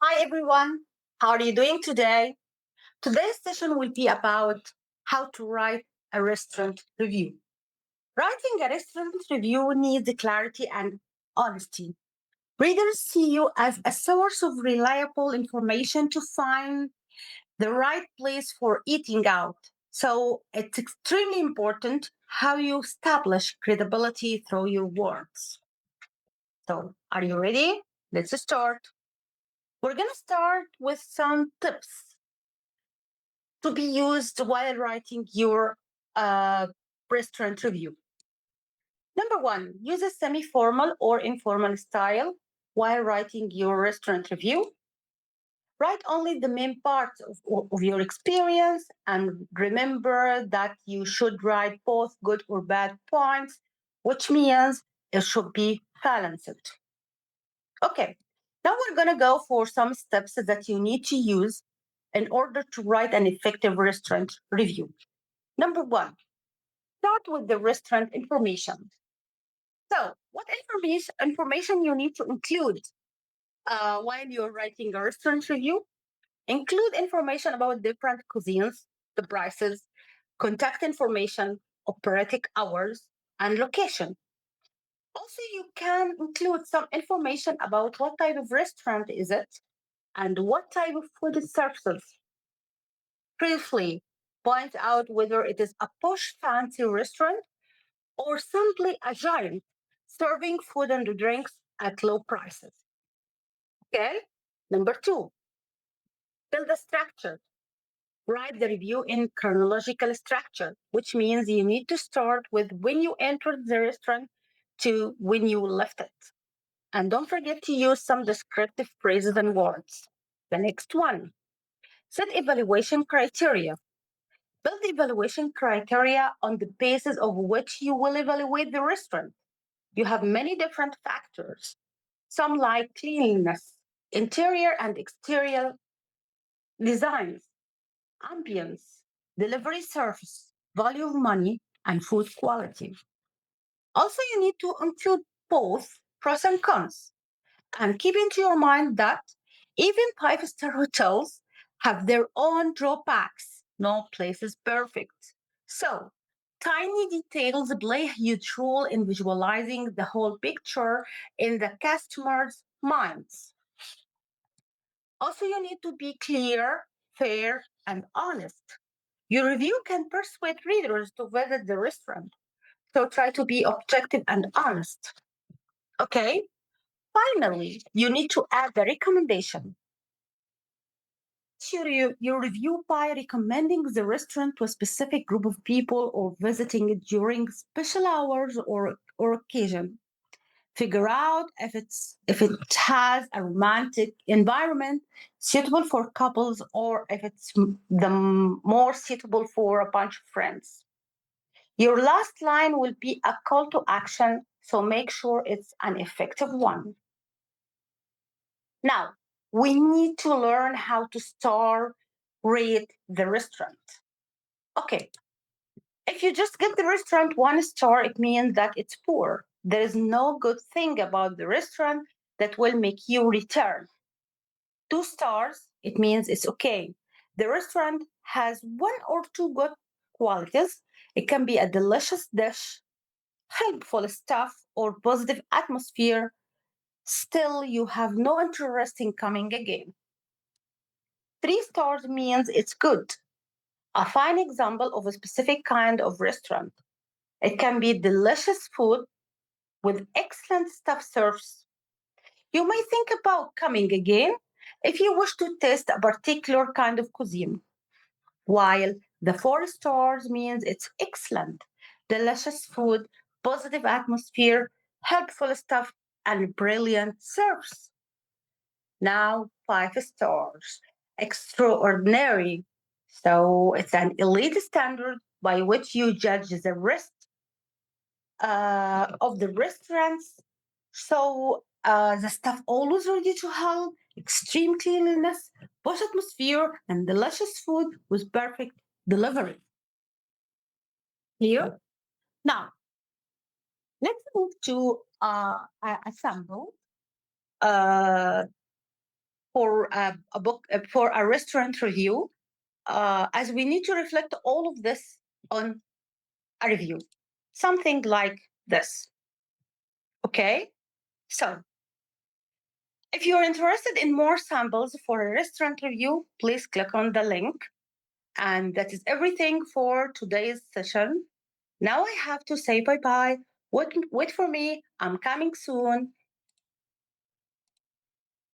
Hi everyone, how are you doing today? Today's session will be about how to write a restaurant review. Writing a restaurant review needs clarity and honesty. Readers see you as a source of reliable information to find the right place for eating out. So it's extremely important how you establish credibility through your words. So, are you ready? Let's start. We're going to start with some tips to be used while writing your restaurant review. Number one, use a semi formal or informal style while writing your restaurant review. Write only the main parts of your experience and remember that you should write both good or bad points, which means it should be balanced. Okay, now we're going to go for some steps that you need to use in order to write an effective restaurant review. Number one, start with the restaurant information. So, what information you need to include while you're writing a restaurant review? Include information about different cuisines, the prices, contact information, operating hours, and location. Also, you can include some information about what type of restaurant is it and what type of food it serves. Briefly, point out whether it is a posh fancy restaurant or simply a giant serving food and drinks at low prices. Okay? Number two, build a structure. Write the review in chronological structure, which means you need to start with when you entered the restaurant to when you left it. And don't forget to use some descriptive phrases and words. The next one, set evaluation criteria. Build evaluation criteria on the basis of which you will evaluate the restaurant. You have many different factors. Some like cleanliness, interior and exterior designs, ambience, delivery service, value of money, and food quality. Also, you need to include both pros and cons. And keep into your mind that even five-star hotels have their own drawbacks. No place is perfect. So, tiny details play a huge role in visualizing the whole picture in the customer's minds. Also, you need to be clear, fair, and honest. Your review can persuade readers to visit the restaurant. So, try to be objective and honest. Okay? Finally, you need to add the recommendation. Your review by recommending the restaurant to a specific group of people or visiting it during special hours or occasion. Figure out if it has a romantic environment suitable for couples or if it's more suitable for a bunch of friends. Your last line will be a call to action, so make sure it's an effective one. Now, we need to learn how to star rate the restaurant. Okay, if you just give the restaurant one star, it means that it's poor. There is no good thing about the restaurant that will make you return. Two stars, it means it's okay. The restaurant has one or two good qualities. It can be a delicious dish, helpful staff, or positive atmosphere. Still, you have no interest in coming again. Three stars means it's good. A fine example of a specific kind of restaurant. It can be delicious food with excellent staff service. You may think about coming again if you wish to taste a particular kind of cuisine, while the four stars means it's excellent, delicious food, positive atmosphere, helpful staff, and brilliant service. Now, five stars. Extraordinary. So it's an elite standard by which you judge the rest of the restaurants. So the staff always ready to help, extreme cleanliness, posh atmosphere, and delicious food with perfect delivery. Here. Now, let's move to a sample. Uh, for a book for a restaurant review, as we need to reflect all of this on a review. Something like this. Okay? So, if you're interested in more samples for a restaurant review, please click on the link. And that is everything for today's session. Now I have to say bye bye. Wait for me. I'm coming soon.